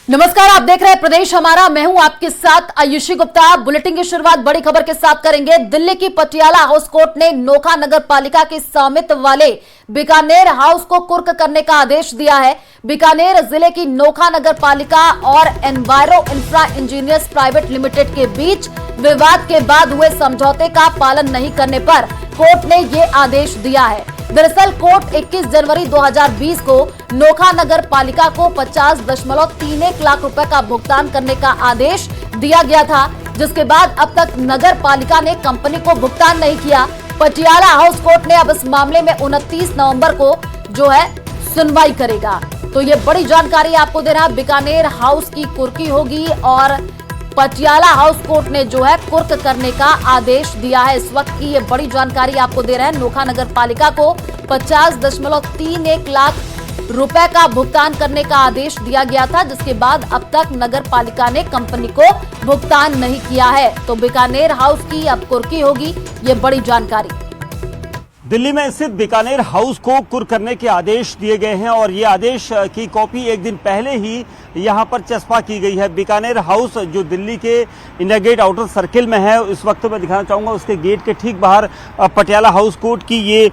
नमस्कार, आप देख रहे हैं प्रदेश हमारा। मैं हूं आपके साथ आयुषी गुप्ता। बुलेटिन की शुरुआत बड़ी खबर के साथ करेंगे। दिल्ली की पटियाला हाउस कोर्ट ने नोखा नगर पालिका के स्वामित्व वाले बीकानेर हाउस को कुर्क करने का आदेश दिया है। बीकानेर जिले की नोखा नगर पालिका और enviro infra engineers private limited के बीच विवाद के बाद हुए समझौते का पालन नहीं करने पर कोर्ट ने ये आदेश दिया है। दरअसल कोर्ट 21 जनवरी 2020 को नोखा नगर पालिका को 50.31 लाख रुपए का भुगतान करने का आदेश दिया गया था, जिसके बाद अब तक नगर पालिका ने कंपनी को भुगतान नहीं किया। पटियाला हाउस कोर्ट ने अब इस मामले में 29 नवंबर को जो है सुनवाई करेगा। तो ये बड़ी जानकारी आपको दे रहा है। बीकानेर हाउस की कुर्की होगी और पटियाला हाउस कोर्ट ने जो है कुर्क करने का आदेश दिया है। इस वक्त की ये बड़ी जानकारी आपको दे रहे हैं। नोखा नगर पालिका को 50.31 लाख रुपए का भुगतान करने का आदेश दिया गया था, जिसके बाद अब तक नगर पालिका ने कंपनी को भुगतान नहीं किया है। तो बीकानेर हाउस की अब कुर्की होगी, ये बड़ी जानकारी। दिल्ली में स्थित बीकानेर हाउस को कुर्क करने के आदेश दिए गए हैं और ये आदेश की कॉपी एक दिन पहले ही यहाँ पर चस्पा की गई है। बीकानेर हाउस जो दिल्ली के इंडिया गेट आउटर सर्किल में है, इस वक्त मैं दिखाना चाहूँगा उसके गेट के ठीक बाहर पटियाला हाउस कोर्ट की ये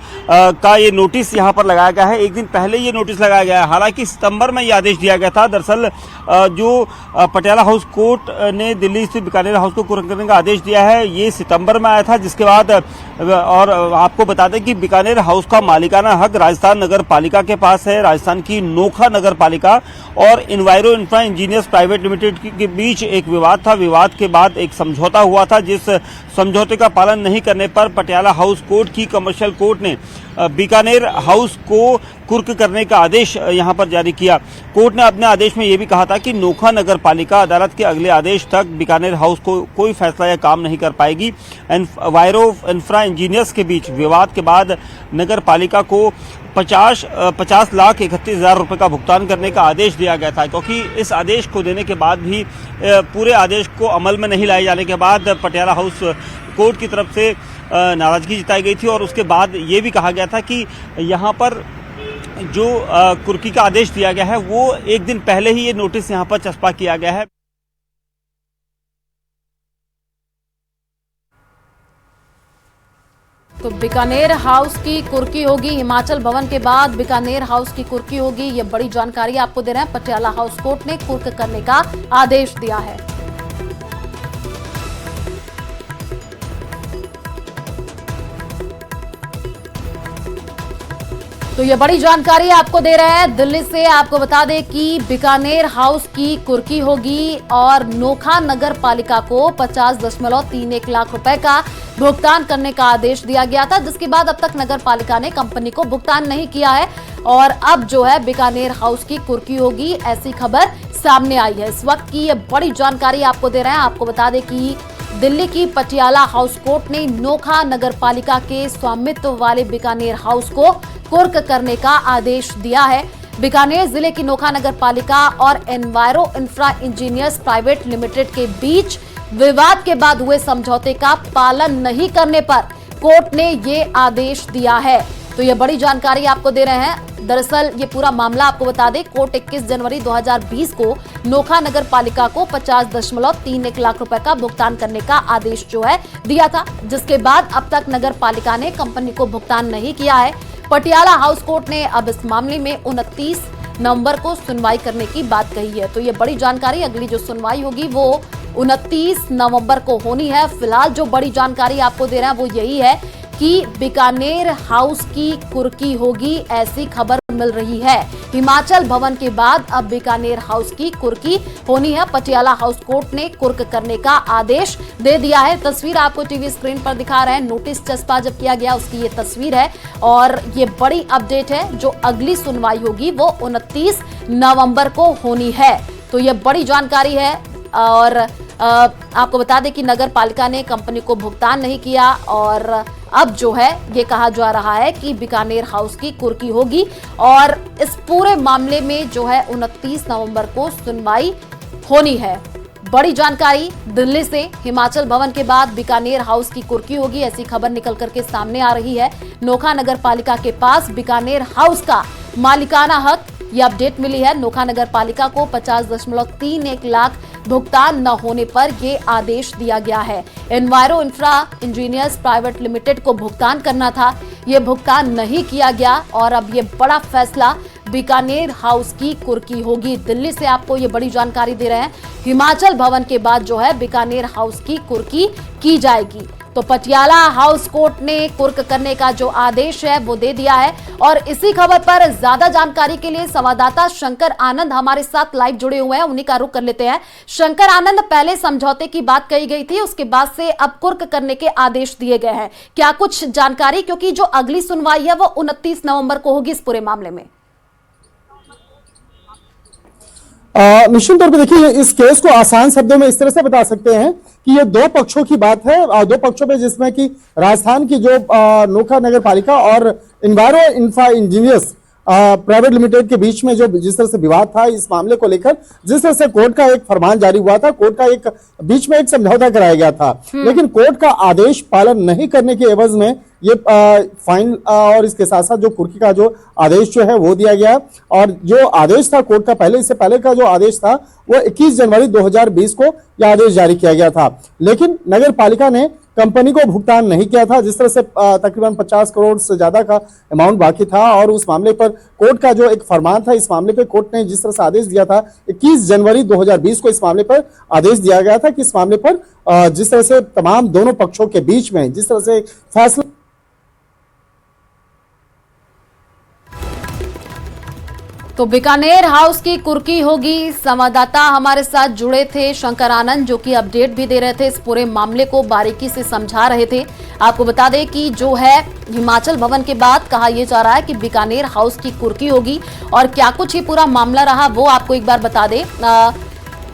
नोटिस यहाँ पर लगाया गया है। एक दिन पहले ये नोटिस लगाया गया है। हालांकि सितंबर में ये आदेश दिया गया था। दरअसल जो पटियाला हाउस कोर्ट ने दिल्ली स्थित बीकानेर हाउस को कुर्क करने का आदेश दिया है, ये सितंबर में आया था, जिसके बाद और आपको बता दें कि बीकानेर हाउस का मालिकाना हक राजस्थान नगर पालिका के पास है। राजस्थान की नोखा नगर पालिका और enviro infra engineers private limited के बीच एक विवाद था। विवाद के बाद एक समझौता हुआ था, जिस समझौते का पालन नहीं करने पर पटियाला हाउस कोर्ट की कमर्शियल कोर्ट ने बीकानेर हाउस को कुर्क करने का आदेश यहां पर जारी किया। कोर्ट ने अपने आदेश में यह भी कहा था कि नोखा नगर पालिका अदालत के अगले आदेश तक बीकानेर हाउस को कोई फैसला या काम नहीं कर पाएगी। एनवायरो इंफ्रा इंजीनियर्स के बीच विवाद के बाद नगर पालिका को 50,31,000 रुपए का भुगतान करने का आदेश दिया गया था, क्योंकि इस आदेश को देने के बाद भी पूरे आदेश को अमल में नहीं लाए जाने के बाद पटियाला हाउस कोर्ट की तरफ से नाराजगी जताई गई थी और उसके बाद ये भी कहा गया था कि यहाँ पर जो कुर्की का आदेश दिया गया है वो एक दिन पहले ही ये नोटिस यहाँ पर चस्पा किया गया है। तो बीकानेर हाउस की कुर्की होगी। हिमाचल भवन के बाद बीकानेर हाउस की कुर्की होगी, ये बड़ी जानकारी आपको दे रहे हैं। पटियाला हाउस कोर्ट ने कुर्क करने का आदेश दिया है। तो ये बड़ी जानकारी आपको दे रहे हैं। दिल्ली से आपको बता दें कि बीकानेर हाउस की कुर्की होगी और नोखा नगर पालिका को 50.31 लाख रुपए का भुगतान करने का आदेश दिया गया था, जिसके बाद अब तक नगर पालिका ने कंपनी को भुगतान नहीं किया है और अब जो है बीकानेर हाउस की कुर्की होगी, ऐसी खबर सामने आई है। इस वक्त की ये बड़ी जानकारी आपको दे रहे हैं। आपको बता दें कि दिल्ली की पटियाला हाउस कोर्ट ने नोखा नगर पालिका के स्वामित्व वाले बीकानेर हाउस को कुर्क करने का आदेश दिया है। बीकानेर जिले की नोखा नगर पालिका और enviro infra engineers private limited के बीच विवाद के बाद हुए समझौते का पालन नहीं करने पर कोर्ट ने ये आदेश दिया है। तो ये बड़ी जानकारी आपको दे रहे हैं। दरअसल ये पूरा मामला आपको बता दें, कोर्ट 21 जनवरी 2020 को नोखा नगर पालिका को 50.31 लाख रुपए का भुगतान करने का आदेश जो है दिया था, जिसके बाद अब तक नगर पालिका ने कंपनी को भुगतान नहीं किया है। पटियाला हाउस कोर्ट ने अब इस मामले में 29 नवंबर को सुनवाई करने की बात कही है। तो ये बड़ी जानकारी, अगली जो सुनवाई होगी वो 29 नवंबर को होनी है। फिलहाल जो बड़ी जानकारी आपको दे रहे हैं वो यही है कि बीकानेर हाउस की कुर्की होगी, ऐसी खबर मिल रही है। हिमाचल भवन के बाद अब बीकानेर हाउस की कुर्की होनी है। पटियाला हाउस कोर्ट ने कुर्क करने का आदेश दे दिया है। तस्वीर आपको टीवी स्क्रीन पर दिखा रहे हैं। नोटिस चस्पा जब किया गया उसकी ये तस्वीर है और ये बड़ी अपडेट है। जो अगली सुनवाई होगी वो 29 नवंबर को होनी है। तो ये बड़ी जानकारी है और आपको बता दें कि नगर पालिका ने कंपनी को भुगतान नहीं किया और अब जो है ये कहा जा रहा है कि बीकानेर हाउस की कुर्की होगी और इस पूरे मामले में जो है 29 नवंबर को सुनवाई होनी है। बड़ी जानकारी दिल्ली से, हिमाचल भवन के बाद बीकानेर हाउस की कुर्की होगी, ऐसी खबर निकल करके सामने आ रही है। नोखा नगर पालिका के पास बीकानेर हाउस का मालिकाना हक ये अपडेट मिली है। नोखा नगर पालिका को 50.31 लाख भुगतान न होने पर ये आदेश दिया गया है। Enviro infra engineers private limited को भुगतान करना था, ये भुगतान नहीं किया गया और अब ये बड़ा फैसला बीकानेर हाउस की कुर्की होगी। दिल्ली से आपको ये बड़ी जानकारी दे रहे हैं। हिमाचल भवन के बाद जो है बीकानेर हाउस की कुर्की की जाएगी। तो पटियाला हाउस कोर्ट ने कुर्क करने का जो आदेश है वो दे दिया है। और इसी खबर पर ज्यादा जानकारी के लिए संवाददाता शंकर आनंद हमारे साथ लाइव जुड़े हुए हैं, उन्हीं का रुख कर लेते हैं। शंकर आनंद, पहले समझौते की बात कही गई थी, उसके बाद से अब कुर्क करने के आदेश दिए गए हैं, क्या कुछ जानकारी? क्योंकि जो अगली सुनवाई है वो 29 नवंबर को होगी इस पूरे मामले में। निश्चित तौर पे देखिए, इस केस को आसान शब्दों में इस तरह से बता सकते हैं कि ये दो पक्षों की बात है, दो पक्षों पे, जिसमें कि राजस्थान की जो नोखा नगर पालिका और enviro infra engineers private limited के बीच में जो जिस तरह से विवाद था, इस मामले को लेकर जिस तरह से कोर्ट का एक फरमान जारी हुआ था, कोर्ट का एक बीच में एक समझौता कराया गया था, लेकिन कोर्ट का आदेश पालन नहीं करने के एवज में ये फाइन और इसके साथ साथ जो कुर्की का जो आदेश जो है वो दिया गया। और जो आदेश था कोर्ट का, पहले इससे पहले का जो आदेश था वो 21 जनवरी 2020 को यह आदेश जारी किया गया था, लेकिन नगर पालिका ने कंपनी को भुगतान नहीं किया था। जिस तरह से तकरीबन 50 करोड़ से ज्यादा का अमाउंट बाकी था और उस मामले पर कोर्ट का जो एक फरमान था, इस मामले पर कोर्ट ने जिस तरह से आदेश दिया था 21 जनवरी 2020 को इस मामले पर आदेश दिया गया था कि इस मामले पर जिस तरह से तमाम दोनों पक्षों के बीच में जिस तरह से फैसला। तो बीकानेर हाउस की कुर्की होगी। संवाददाता हमारे साथ जुड़े थे शंकर आनंद, जो कि अपडेट भी दे रहे थे, इस पूरे मामले को बारीकी से समझा रहे थे। आपको बता दें कि जो है हिमाचल भवन के बाद कहा यह जा रहा है कि बीकानेर हाउस की कुर्की होगी और क्या कुछ ही पूरा मामला रहा वो आपको एक बार बता दें।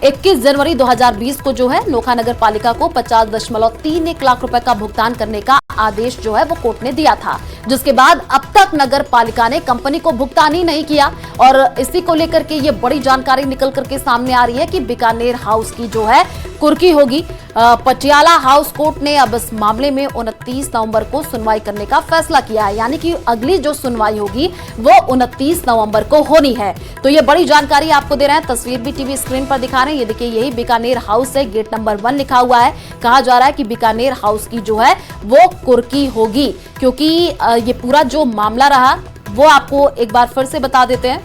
21 जनवरी 2020 को जो है नोखा नगर पालिका को 50.31 लाख रुपए का भुगतान करने का आदेश जो है वो कोर्ट ने दिया था, जिसके बाद अब तक नगर पालिका ने कंपनी को भुगतान ही नहीं किया। और इसी को लेकर के ये बड़ी जानकारी निकल करके सामने आ रही है कि बीकानेर हाउस की जो है कुर्की होगी। पटियाला हाउस कोर्ट ने अब इस मामले में 29 नवंबर को सुनवाई करने का फैसला किया है, यानी कि अगली जो सुनवाई होगी वो 29 नवंबर को होनी है। तो ये बड़ी जानकारी आपको दे रहे हैं, तस्वीर भी टीवी स्क्रीन पर दिखा रहे हैं। ये देखिए, यही बीकानेर हाउस है, गेट नंबर 1 लिखा हुआ है। कहा जा रहा है कि बीकानेर हाउस की जो है वो कुर्की होगी, क्योंकि ये पूरा जो मामला रहा वो आपको एक बार फिर से बता देते हैं।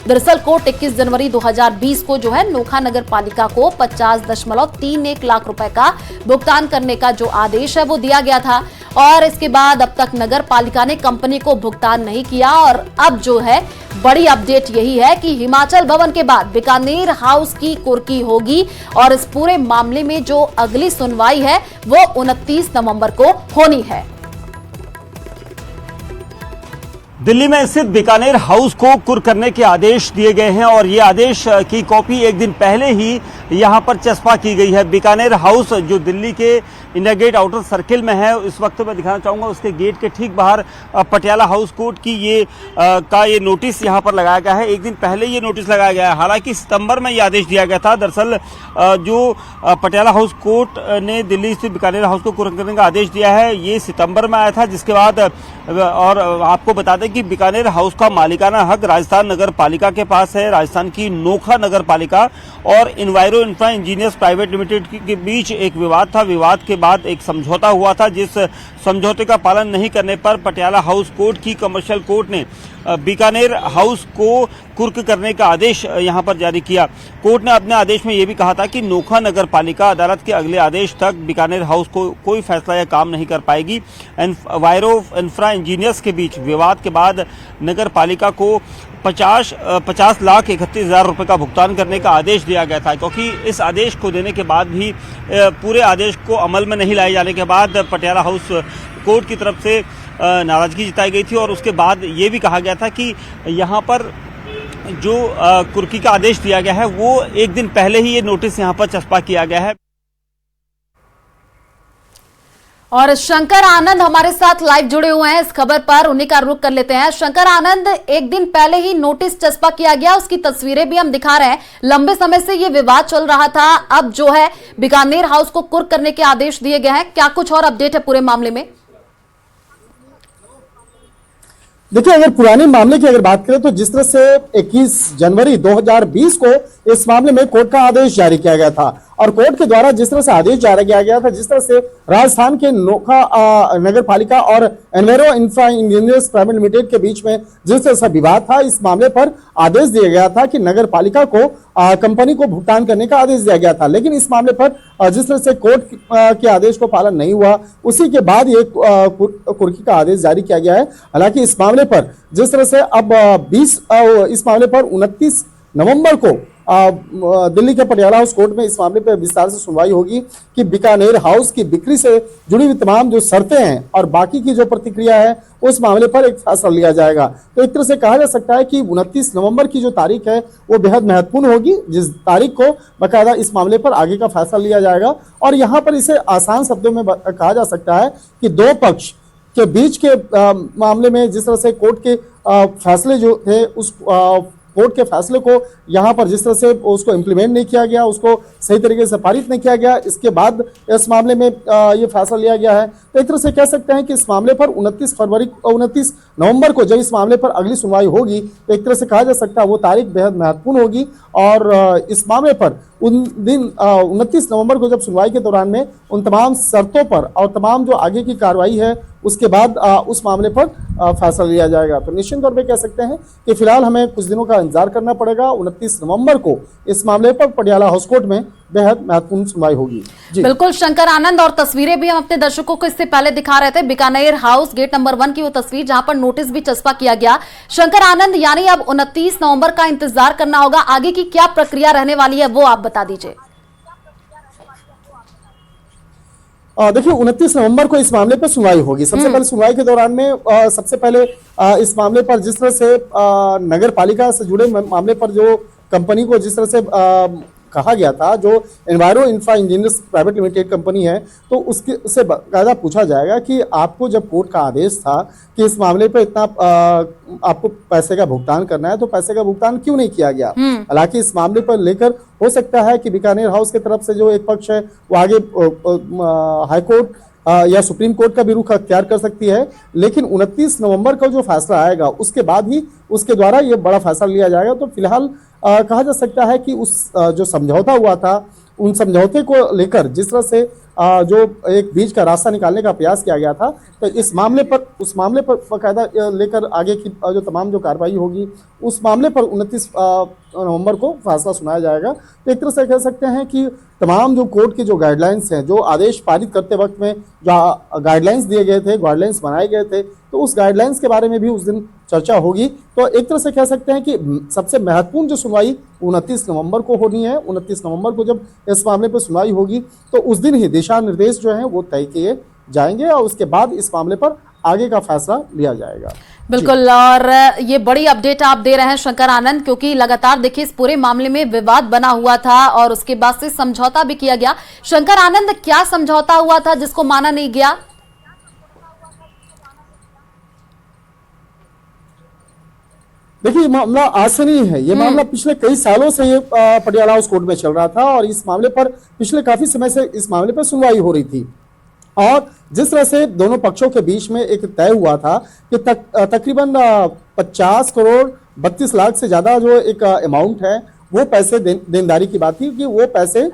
दरअसल कोर्ट 21 जनवरी 2020 को जो है नोखा नगर पालिका को 50.31 लाख रुपए का भुगतान करने का जो आदेश है वो दिया गया था और इसके बाद अब तक नगर पालिका ने कंपनी को भुगतान नहीं किया। और अब जो है बड़ी अपडेट यही है कि हिमाचल भवन के बाद बीकानेर हाउस की कुर्की होगी और इस पूरे मामले में जो अगली सुनवाई है वो 29 नवंबर को होनी है। दिल्ली में स्थित बीकानेर हाउस को कुर्क करने के आदेश दिए गए हैं और ये आदेश की कॉपी एक दिन पहले ही यहां पर चस्पा की गई है। बीकानेर हाउस जो दिल्ली के इंडिया गेट आउटर सर्किल में है, इस वक्त मैं दिखाना चाहूंगा उसके गेट के ठीक बाहर पटियाला हाउस कोर्ट की ये नोटिस यहां पर लगाया गया है। एक दिन पहले ये नोटिस लगाया गया है, हालांकि सितंबर में ये आदेश दिया गया था। दरअसल जो पटियाला हाउस कोर्ट ने दिल्ली स्थित बीकानेर हाउस को कुर्क करने का आदेश दिया है, ये सितंबर में आया था, जिसके बाद और आपको बता दें कि बीकानेर हाउस का मालिकाना हक राजस्थान नगर पालिका के पास है। राजस्थान की नोखा नगर पालिका और enviro infra engineers private limited के बीच एक विवाद था। विवाद के बाद एक समझौता हुआ था, जिस समझौते का पालन नहीं करने पर पटियाला हाउस कोर्ट की कमर्शियल कोर्ट ने बीकानेर हाउस को कुर्क करने का आदेश यहां पर जारी किया। कोर्ट ने अपने आदेश में यह भी कहा था कि नोखा नगर पालिका अदालत के अगले आदेश तक बीकानेर हाउस को कोई फैसला या काम नहीं कर पाएगी। एनवायरो इंफ्रा इंजीनियर्स के बीच विवाद के बाद नगर पालिका को 50,31,000 रुपए का भुगतान करने का आदेश दिया गया था, क्योंकि इस आदेश को देने के बाद भी पूरे आदेश को अमल में नहीं लाए जाने के बाद पटियाला हाउस कोर्ट की तरफ से नाराजगी जताई गई थी और उसके बाद ये भी कहा गया था कि यहाँ पर जो कुर्की का आदेश दिया गया है वो एक दिन पहले ही ये नोटिस यहाँ पर चस्पा किया गया है। और शंकर आनंद हमारे साथ लाइव जुड़े हुए हैं इस खबर पर, उन्हीं का रुख कर लेते हैं। शंकर आनंद, एक दिन पहले ही नोटिस चस्पा किया गया, उसकी तस्वीरें भी हम दिखा रहे हैं। लंबे समय से ये विवाद चल रहा था, अब जो है बीकानेर हाउस को कुर्क करने के आदेश दिए गए हैं, क्या कुछ और अपडेट है पूरे मामले में? देखिए, अगर पुराने मामले की अगर बात करें तो जिस तरह से 21 जनवरी 2020 को इस मामले में कोर्ट का आदेश जारी किया गया था और कोर्ट के द्वारा जिस तरह से आदेश जारी किया गया था, जिस तरह से राजस्थान के नोखा नगर पालिका और एनवेरो इंफ्रा इंजीनियर्स प्राइवेट लिमिटेड के बीच में जिस तरह से विवाद था, इस मामले पर आदेश दिया गया था कि नगर पालिका को कंपनी को भुगतान करने का आदेश दिया गया था। लेकिन इस मामले पर जिस तरह से कोर्ट के आदेश को पालन नहीं हुआ, उसी के बाद ये कुर्की का आदेश जारी किया गया है। हालांकि इस मामले पर जिस तरह से अब इस मामले पर 29 नवंबर को दिल्ली के पटियाला हाउस कोर्ट में इस मामले पर विस्तार से सुनवाई होगी कि बीकानेर हाउस की बिक्री से जुड़ी हुई तमाम जो शर्तें हैं और बाकी की जो प्रतिक्रिया है उस मामले पर एक फैसला लिया जाएगा। तो एक तरह से कहा जा सकता है कि 29 नवंबर की जो तारीख है वो बेहद महत्वपूर्ण होगी, जिस तारीख को बाकायदा इस मामले पर आगे का फैसला लिया जाएगा। और यहाँ पर इसे आसान शब्दों में कहा जा सकता है कि दो पक्ष के बीच के मामले में जिस तरह से कोर्ट के फैसले जो थे, उस कोर्ट के फैसले को यहाँ पर जिस तरह से उसको इम्प्लीमेंट नहीं किया गया, उसको सही तरीके से पारित नहीं किया गया, इसके बाद इस मामले में ये फैसला लिया गया है। तो एक तरह से कह सकते हैं कि इस मामले पर 29 नवंबर को जब इस मामले पर अगली सुनवाई होगी, तो एक तरह से कहा जा सकता है वो तारीख बेहद महत्वपूर्ण होगी। और इस मामले पर उन दिन 29 नवंबर को जब सुनवाई के दौरान में उन तमाम शर्तों पर और तमाम जो आगे की कार्रवाई है उसके बाद उस मामले पर फैसला लिया जाएगा। तो निश्चित तौर पे कह सकते हैं कि फिलहाल हमें कुछ दिनों का इंतजार करना पड़ेगा। 29 नवंबर को इस मामले पर पटियाला हाउस कोर्ट में बेहद महत्वपूर्ण सुनवाई होगी। बिल्कुल शंकर आनंद, और तस्वीरें भी हम अपने दर्शकों को इससे पहले दिखा रहे थे, बीकानेर हाउस गेट नंबर 1 की वो तस्वीर जहां पर नोटिस भी चस्पा किया गया। शंकर आनंद, यानी अब 29 नवंबर का इंतजार करना होगा, आगे की क्या प्रक्रिया रहने वाली है वो आप बता दीजिए। देखिए, 29 नवंबर को इस मामले पर सुनवाई होगी। सबसे पहले सुनवाई के दौरान में सबसे पहले इस मामले पर जिस तरह से नगर पालिका से जुड़े मामले पर जो कंपनी को जिस तरह से कहा गया था, जो enviro infra engineers private limited company है, तो उसके उससे बाकायदा पूछा जाएगा कि आपको जब कोर्ट का आदेश था कि इस मामले पर इतना आपको पैसे का भुगतान करना है, तो पैसे का भुगतान क्यों नहीं किया गया। हालांकि इस मामले पर लेकर हो सकता है कि बीकानेर हाउस की तरफ से जो एक पक्ष है वो आगे हाईकोर्ट या सुप्रीम कोर्ट का भी रुख अख्तियार कर सकती है। लेकिन 29 नवंबर का जो फैसला आएगा उसके बाद ही उसके द्वारा ये बड़ा फैसला लिया जाएगा। तो फिलहाल कहा जा सकता है कि उस जो समझौता हुआ था, उन समझौते को लेकर जिस तरह से जो एक बीच का रास्ता निकालने का प्रयास किया गया था, तो इस मामले पर उस मामले पर बाकायदा लेकर आगे की जो तमाम जो कार्रवाई होगी उस मामले पर 29 नवंबर को फैसला सुनाया जाएगा। तो एक तरह से कह सकते हैं कि तमाम जो कोर्ट के जो गाइडलाइंस हैं, जो आदेश पारित करते वक्त में जो गाइडलाइंस दिए गए थे, गाइडलाइंस बनाए गए थे, तो उस गाइडलाइंस के बारे में भी उस दिन चर्चा होगी। तो एक तरह से कह सकते हैं कि सबसे महत्वपूर्ण जो सुनवाई 29 नवंबर को होनी है। 29 नवंबर को जब इस मामले पर सुनवाई होगी तो उस दिन ही दिशा निर्देश जो हैं वो तय किए जाएंगे और उसके बाद इस मामले पर आगे का फैसला लिया जाएगा। बिल्कुल, और ये बड़ी अपडेट आप दे रहे हैं शंकर आनंद, क्योंकि लगातार देखिए इस पूरे मामले में विवाद बना हुआ था और उसके बाद से समझौता भी किया गया। शंकर आनंद, क्या समझौता हुआ था जिसको माना नहीं गया? देखिए, ये मामला आज से नहीं है, ये मामला पिछले कई सालों से ये पटियाला हाउस कोर्ट में चल रहा था और इस मामले पर पिछले काफी समय से इस मामले पर सुनवाई हो रही थी। और जिस तरह से दोनों पक्षों के बीच में एक तय हुआ था कि तकरीबन 50 करोड़ 32 लाख से ज्यादा जो एक अमाउंट है वो पैसे देनदारी की बात थी कि वो पैसे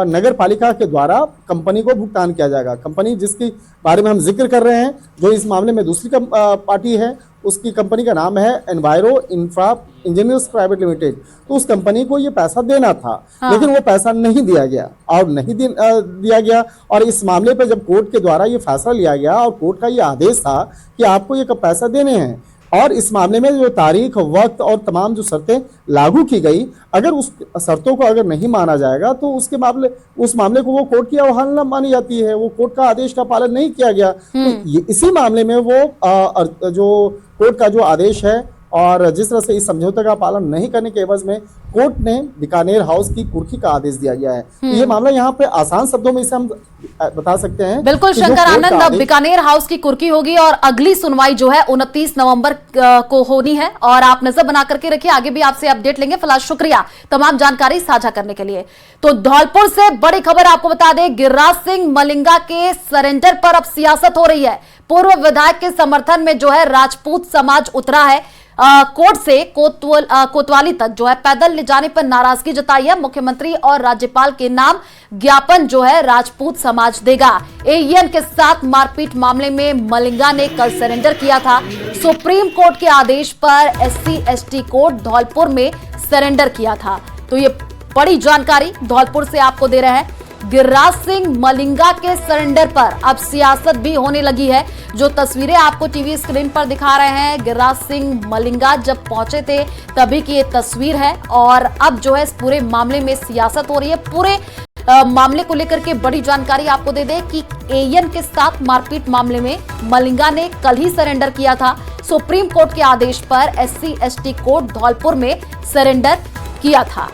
नगर पालिका के द्वारा कंपनी को भुगतान किया जाएगा। कंपनी जिसके बारे में हम जिक्र कर रहे हैं, जो इस मामले में दूसरी पार्टी है, उसकी कंपनी का नाम है enviro infra engineers private limited. तो उस कंपनी को ये पैसा देना था, लेकिन वो पैसा नहीं दिया गया और नहीं दिया गया। और इस मामले पर जब कोर्ट के द्वारा ये फैसला लिया गया और कोर्ट का ये आदेश था कि आपको ये पैसा देने हैं, और इस मामले में जो तारीख, वक्त और तमाम जो शर्तें लागू की गई, अगर उस शर्तों को अगर नहीं माना जाएगा तो उस मामले को वो कोर्ट की अवहेलना मानी जाती है, वो कोर्ट का आदेश का पालन नहीं किया गया। तो इसी मामले में वो जो कोर्ट का जो आदेश है और जिस तरह से इस समझौते का पालन नहीं करने के एवज में कोर्ट ने बीकानेर हाउस की कुर्की का आदेश दिया गया है। तो ये मामला यहाँ पे आसान शब्दों में इसे हम बता सकते हैं। बिल्कुल शंकर आनंद, अब बीकानेर हाउस की कुर्की होगी और अगली सुनवाई जो है 29 नवंबर को होनी है और आप नजर बना करके रखिए, आगे भी आपसे अपडेट लेंगे। फिलहाल शुक्रिया तमाम जानकारी साझा करने के लिए। तो धौलपुर से बड़ी खबर आपको बता दें, गिरिराज सिंह मलिंगा के सरेंडर पर अब सियासत हो रही है। पूर्व विधायक के समर्थन में जो है राजपूत समाज उतरा है। कोर्ट से कोतवाली तक जो है पैदल ले जाने पर नाराजगी जताई है। मुख्यमंत्री और राज्यपाल के नाम ज्ञापन जो है राजपूत समाज देगा। एईएन के साथ मारपीट मामले में मलिंगा ने कल सरेंडर किया था। सुप्रीम कोर्ट के आदेश पर SC/ST कोर्ट धौलपुर में सरेंडर किया था। तो ये बड़ी जानकारी धौलपुर से आपको दे रहे हैं। गिरिराज सिंह मलिंगा के सरेंडर पर अब सियासत भी होने लगी है। जो तस्वीरें आपको टीवी स्क्रीन पर दिखा रहे हैं, गिरिराज सिंह मलिंगा जब पहुंचे थे तभी की ये तस्वीर है और अब जो है इस पूरे मामले में सियासत हो रही है। पूरे मामले को लेकर के बड़ी जानकारी आपको दे दें कि एईएन के साथ मारपीट मामले में मलिंगा ने कल ही सरेंडर किया था। सुप्रीम कोर्ट के आदेश पर SC/ST कोर्ट धौलपुर में सरेंडर किया था।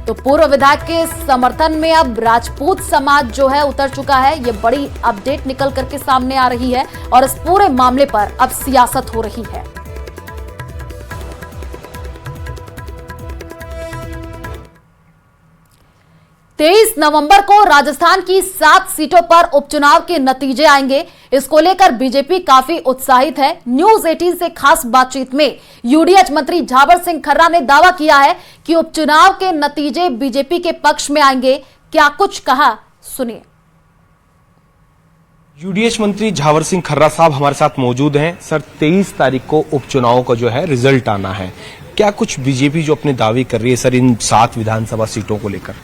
तो पूर्व विधायक के समर्थन में अब राजपूत समाज जो है उतर चुका है। ये बड़ी अपडेट निकल करके सामने आ रही है और इस पूरे मामले पर अब सियासत हो रही है। 23 नवंबर को राजस्थान की 7 सीटों पर उपचुनाव के नतीजे आएंगे। इसको लेकर बीजेपी काफी उत्साहित है। न्यूज 18 से खास बातचीत में यूडीएच मंत्री झावर सिंह खर्रा ने दावा किया है कि उपचुनाव के नतीजे बीजेपी के पक्ष में आएंगे। क्या कुछ कहा, सुनिए। यूडीएच मंत्री झावर सिंह खर्रा साहब हमारे साथ मौजूद हैं। सर, 23 तारीख को उपचुनाव का जो है रिजल्ट आना है, क्या कुछ बीजेपी जो अपने दावे कर रही है सर इन 7 विधानसभा सीटों को लेकर?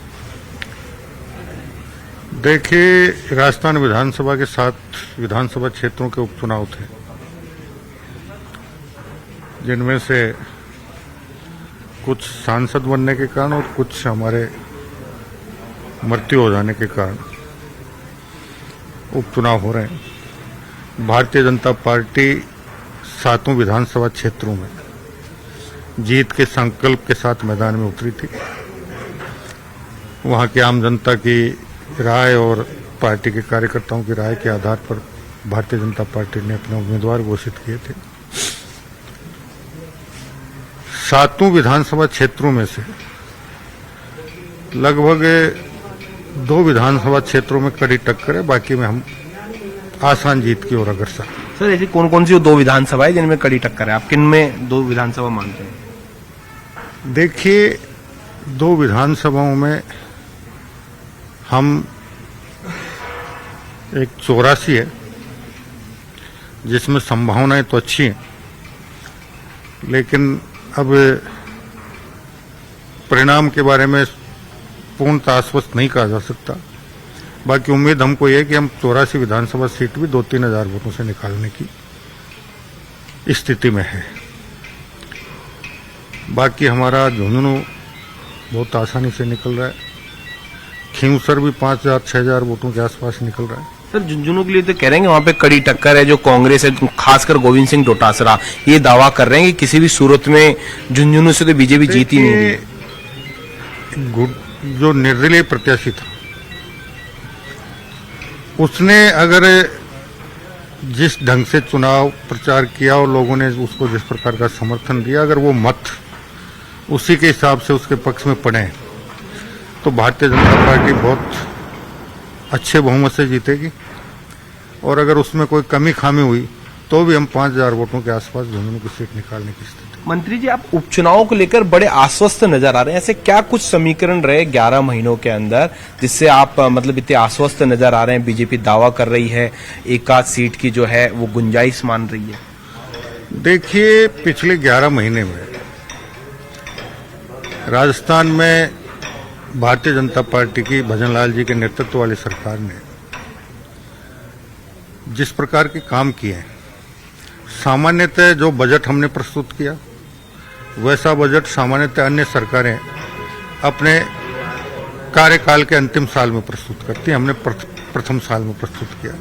देखिए, राजस्थान विधानसभा के 7 विधानसभा क्षेत्रों के उपचुनाव थे, जिनमें से कुछ सांसद बनने के कारण और कुछ हमारे मृत्यु हो जाने के कारण उपचुनाव हो रहे हैं। भारतीय जनता पार्टी 7 विधानसभा क्षेत्रों में जीत के संकल्प के साथ मैदान में उतरी थी। वहां की आम जनता की राय और पार्टी के कार्यकर्ताओं की राय के आधार पर भारतीय जनता पार्टी ने अपने उम्मीदवार घोषित किए थे। 7 विधानसभा क्षेत्रों में से लगभग 2 विधानसभा क्षेत्रों में कड़ी टक्कर है, बाकी में हम आसान जीत की ओर अग्रसर। सर, ऐसी कौन कौन सी 2 विधानसभा है जिनमें कड़ी टक्कर है? आप किन में 2 विधानसभा मानते हैं? देखिए, 2 विधानसभाओं में हम एक 84 है, जिसमें संभावनाएं तो अच्छी हैं, लेकिन अब परिणाम के बारे में पूर्णतः आश्वस्त नहीं कहा जा सकता। बाकी उम्मीद हमको ये है कि हम 84 विधानसभा सीट भी 2-3 हजार वोटों से निकालने की स्थिति में है। बाकी हमारा झुंझुनू बहुत आसानी से निकल रहा है। खींवसर भी 5,000-6,000 वोटों के आसपास निकल रहा है। सर, झुंझुनू के लिए तो कह रहे हैं वहां पे कड़ी टक्कर है। जो कांग्रेस है, खासकर गोविंद सिंह डोटासरा, ये दावा कर रहे हैं कि किसी भी सूरत में झुंझुनू से तो बीजेपी जीती नहीं। जो निर्दलीय प्रत्याशी था, उसने अगर जिस ढंग से चुनाव प्रचार किया और लोगों ने उसको जिस प्रकार का समर्थन दिया, अगर वो मत उसी के हिसाब से उसके पक्ष में पड़े तो भारतीय जनता पार्टी बहुत अच्छे बहुमत से जीतेगी। और अगर उसमें कोई कमी खामी हुई तो भी हम 5,000 वोटों के आसपास झुंझुनू की सीट निकालने की स्थिति। मंत्री जी, आप उपचुनाव को लेकर बड़े आश्वस्त नजर आ रहे हैं। ऐसे क्या कुछ समीकरण रहे 11 महीनों के अंदर जिससे आप मतलब इतने आश्वस्त नजर आ रहे हैं? बीजेपी दावा कर रही है 1 सीट की जो है वो गुंजाइश मान रही है। देखिए, पिछले 11 महीने में राजस्थान में भारतीय जनता पार्टी की भजनलाल जी के नेतृत्व वाली सरकार ने जिस प्रकार के काम किए हैं, सामान्यतः जो बजट हमने प्रस्तुत किया वैसा बजट सामान्यतः अन्य सरकारें अपने कार्यकाल के अंतिम साल में प्रस्तुत करती हैं। हमने प्रथम साल में प्रस्तुत किया।